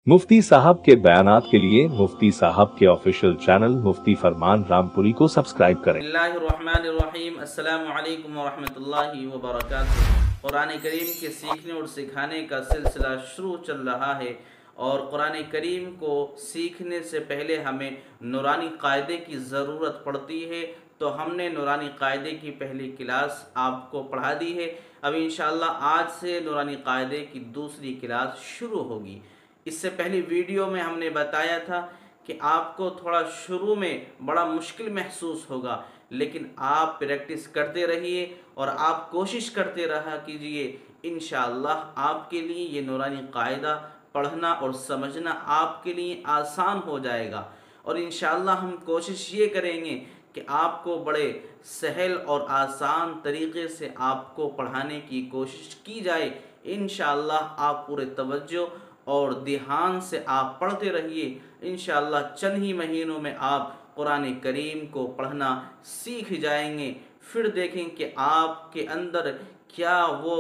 मुफ्ती साहब के बयानात के लिए मुफ्ती साहब के ऑफिशियल चैनल मुफ्ती फरमान रामपुरी को सब्सक्राइब करें। बिस्मिल्लाहिर्रहमानिर्रहीम, अस्सलामु अलैकुम वरहमतुल्लाहि वबरकातुहू। कुरान करीम के सीखने और सिखाने का सिलसिला शुरू चल रहा है और कुरान करीम को सीखने से पहले हमें नूरानी कायदे की ज़रूरत पड़ती है। तो हमने नूरानी कायदे की पहली क्लास आपको पढ़ा दी है। अब इंशाअल्लाह आज से नूरानी कायदे की दूसरी क्लास शुरू होगी। इससे पहली वीडियो में हमने बताया था कि आपको थोड़ा शुरू में बड़ा मुश्किल महसूस होगा, लेकिन आप प्रैक्टिस करते रहिए और आप कोशिश करते रहा कीजिए। इंशाअल्लाह आपके लिए ये नूरानी कायदा पढ़ना और समझना आपके लिए आसान हो जाएगा। और इंशाअल्लाह हम कोशिश ये करेंगे कि आपको बड़े सहल और आसान तरीक़े से आपको पढ़ाने की कोशिश की जाए। इंशाअल्लाह आप पूरे तवज्जो और ध्यान से आप पढ़ते रहिए। इंशाअल्लाह चंद ही महीनों में आप कुरान करीम को पढ़ना सीख जाएंगे। फिर देखें कि आपके अंदर क्या वो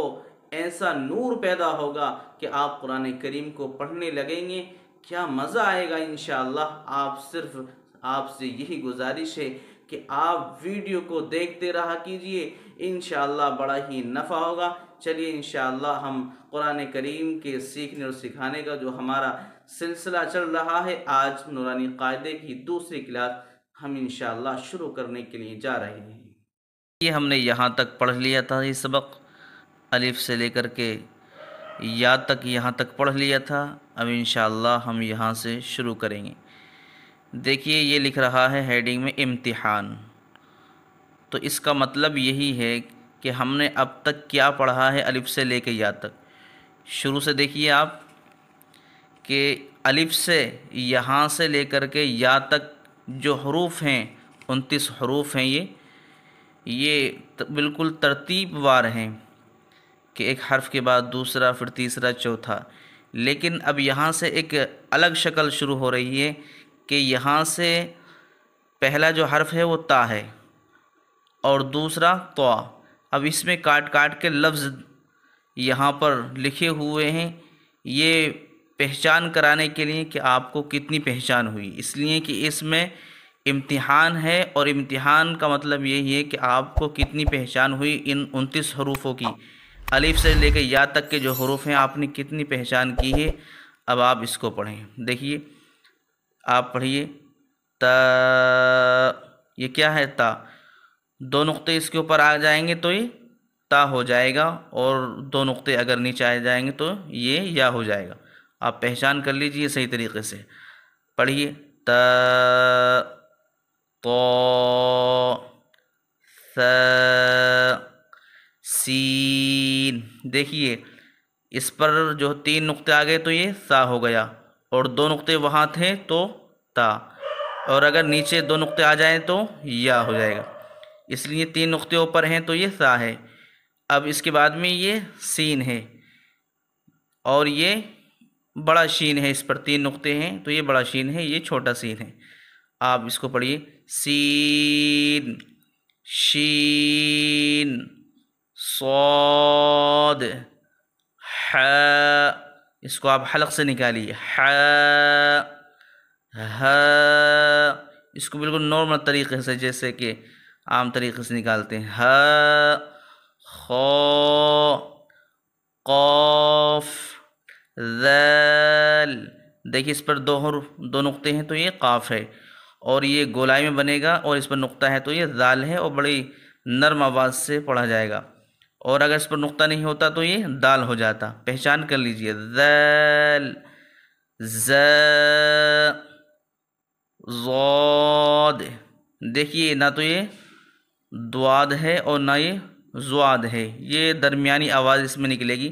ऐसा नूर पैदा होगा कि आप कुरान करीम को पढ़ने लगेंगे, क्या मज़ा आएगा। इंशाअल्लाह आपसे यही गुजारिश है कि आप वीडियो को देखते रहा कीजिए। इंशाअल्लाह बड़ा ही नफ़ा होगा। चलिए इंशाअल्लाह हम कुरान करीम के सीखने और सिखाने का जो हमारा सिलसिला चल रहा है, आज नूरानी कायदे की दूसरी क्लास हम इंशाअल्लाह शुरू करने के लिए जा रहे हैं। ये हमने यहाँ तक पढ़ लिया था, ये सबक अलिफ से लेकर के या तक यहाँ तक पढ़ लिया था। अब इंशाअल्लाह हम यहाँ से शुरू करेंगे। देखिए ये लिख रहा है हेडिंग में इम्तिहान। तो इसका मतलब यही है कि हमने अब तक क्या पढ़ा है अलिफ से लेकर या तक। शुरू से देखिए आप कि अलिफ से यहाँ से लेकर के या तक जो हरूफ हैं 29 हरूफ हैं। ये बिल्कुल तरतीबवार हैं कि एक हर्फ के बाद दूसरा, फिर तीसरा, चौथा। लेकिन अब यहाँ से एक अलग शक्ल शुरू हो रही है कि यहाँ से पहला जो हर्फ है वो ता है और दूसरा तो। अब इसमें काट काट के लफ्ज़ यहाँ पर लिखे हुए हैं, ये पहचान कराने के लिए कि आपको कितनी पहचान हुई, इसलिए कि इसमें इम्तिहान है। और इम्तिहान का मतलब यही है कि आपको कितनी पहचान हुई इन 29 हरूफों की। अलिफ से लेकर या तक के जो हरूफ हैं आपने कितनी पहचान की है। अब आप इसको पढ़ें। देखिए आप पढ़िए ता। ये क्या है? ता। दो नुक्ते इसके ऊपर आ जाएंगे तो ये ता हो जाएगा, और दो नुक्ते अगर नीचे आ जाएंगे तो ये या हो जाएगा। आप पहचान कर लीजिए सही तरीके से। पढ़िए ता तो सा सीन। देखिए इस पर जो 3 नुक्ते आ गए तो ये सा हो गया, और 2 नुक्ते वहाँ थे तो ता, और अगर नीचे 2 नुक्ते आ जाएं तो या हो जाएगा। इसलिए 3 नुक्ते ऊपर हैं तो ये सा है। अब इसके बाद में ये सीन है और ये बड़ा शीन है। इस पर 3 नुक्ते हैं तो ये बड़ा शीन है, ये छोटा सीन है। आप इसको पढ़िए सीन, शीन, सौद, ह। इसको आप हलक से निकालिए ह, ह। इसको बिल्कुल नॉर्मल तरीके से, जैसे कि आम तरीके से निकालते हैं। ह, खो, कौफ, ज़ैल। देखिए इस पर दो नुक्ते हैं तो ये काफ है, और ये गोलाई में बनेगा, और इस पर नुक्ता है तो ये ज़ाल है, और बड़ी नरम आवाज़ से पढ़ा जाएगा। और अगर इस पर नुक्ता नहीं होता तो ये दाल हो जाता। पहचान कर लीजिए ज़ैल, ज़, ज़ौद। देखिए ना तो ये द्वाद है और ना ये ज़्वाद है, ये दरमियानी आवाज़ इसमें निकलेगी।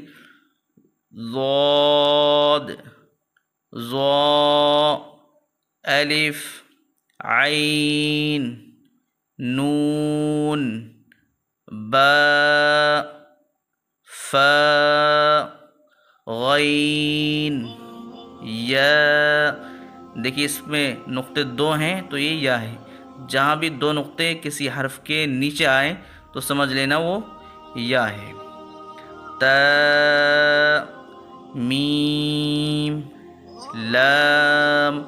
ज़ौद, ज़ौ, अलिफ, आइन, नून, बा, फ, गईन, या। देखिए इसमें नुक्ते 2 हैं तो ये या है। जहाँ भी 2 नुक्ते किसी हर्फ के नीचे आए तो समझ लेना वो या है। ता, मीम, لام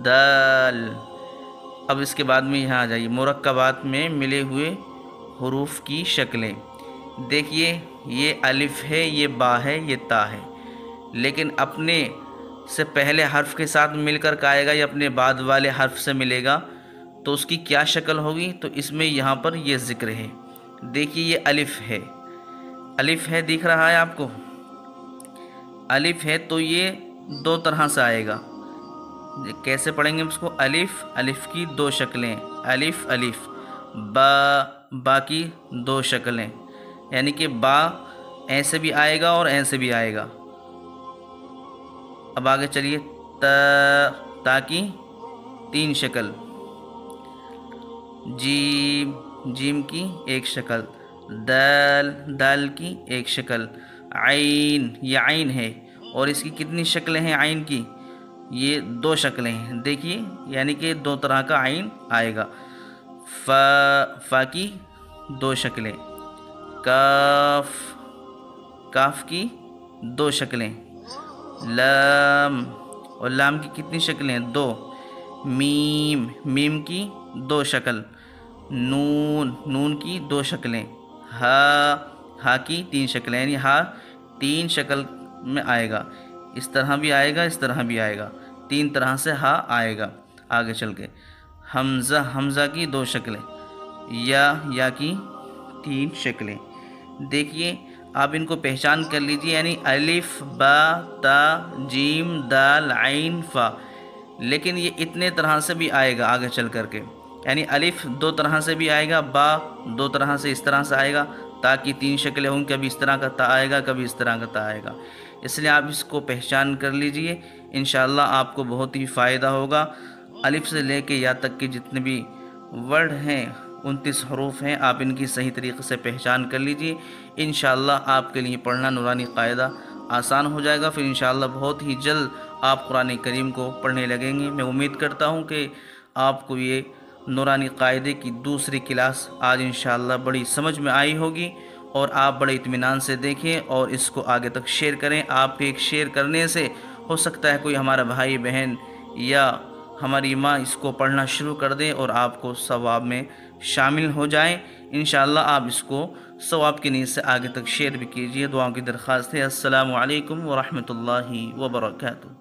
دال۔ اب اس کے بعد میں یہاں آ جائیے مرکبات میں ملے ہوئے حروف کی شکلیں۔ دیکھیے یہ الف ہے، یہ با ہے، یہ تا ہے، لیکن اپنے سے پہلے حرف کے ساتھ مل کر آئے گا یا اپنے بعد والے حرف سے ملے گا تو اس کی کیا شکل ہوگی؟ تو اس میں یہاں پر یہ ذکر ہے۔ دیکھیے یہ الف ہے، الف ہے، دکھ رہا ہے آپ کو؟ الف ہے تو یہ دو طرح سے آئے گا۔ کیسے پڑھیں گے اس کو؟ الف، الف کی دو شکلیں، الف الف، با، با کی دو شکلیں، یعنی کہ با ایسے بھی آئے گا اور ایسے بھی آئے گا۔ اب آگے چلیے تا، تا کی تین شکل، جیم، جیم کی ایک شکل، دال، دال کی ایک شکل، عین، یہ عین ہے اور اس کی کتنی شکلیں ہیں عین کی؟ یہ دو شکلیں ہیں، دیکھیے یعنی کہ دو طرح کا عین آئے گا۔ فا، فا کی دو شکلیں، کاف، کاف کی دو شکلیں، لام، اور لام کی کتنی شکلیں؟ دو، میم، میم کی دو شکل، نون، نون کی دو شکلیں، ہا، ہا کی تین شکلیں، یعنی ہا تین شکل میں آئے گا، اس طرح بھی آئے گا، اس طرح بھی آئے گا، تین طرح سے ہا آئے گا۔ آگے چل کے حمزہ، حمزہ کی دو شکلیں، یا، یا کی تین شکلیں۔ دیکھیے آپ ان کو پہچان کر لیجئے، یعنی الف، با، تا، جیم، دال، عین، فا، لیکن یہ اتنے طرح سے بھی آئے گا آگے چل کر کے، یعنی الف دو طرح سے بھی آئے گا، با دو طرح سے اس طرح سے آئے گا، تا کی تین شکلیں ہوں، کبھی اس طرح کا تا آئے گا، کبھی اس طرح کا تا آئے گا، اس لیے آپ اس کو پہچان کر لیجئے، انشاءاللہ آپ کو بہت ہی فائدہ ہوگا۔ الف سے لے کے یا تک کے جتنے بھی ورڈ ہیں 29 حروف ہیں، آپ ان کی صحیح طریقے سے پہچان کر لیجئے، انشاءاللہ آپ کے لیے پڑھنا نورانی قاعدہ آسان ہو جائے گا، پھر انشاءاللہ بہت ہی جلد آپ قرآن کریم کو پڑھنے لگیں گے۔ میں امید کرتا ہوں کہ آپ کو یہ نورانی قاعدے کی دوسری کلاس آج انشاءاللہ بڑی سمجھ میں آئی ہوگی اور آپ بڑے اطمینان سے دیکھیں اور اس کو آگے تک شیئر کریں۔ آپ کے ایک شیئر کرنے سے ہو سکتا ہے کوئی ہمارا بھائی بہن یا ہماری ماں اس کو پڑھنا شروع کر دے اور آپ کو ثواب میں شامل ہو جائیں۔ انشاءاللہ آپ اس کو ثواب کی نیت سے آگے تک شیئر بھی کیجئے۔ دعاؤں کی درخواست ہے۔ السلام علیکم ورحمۃ اللہ وبرکاتہ۔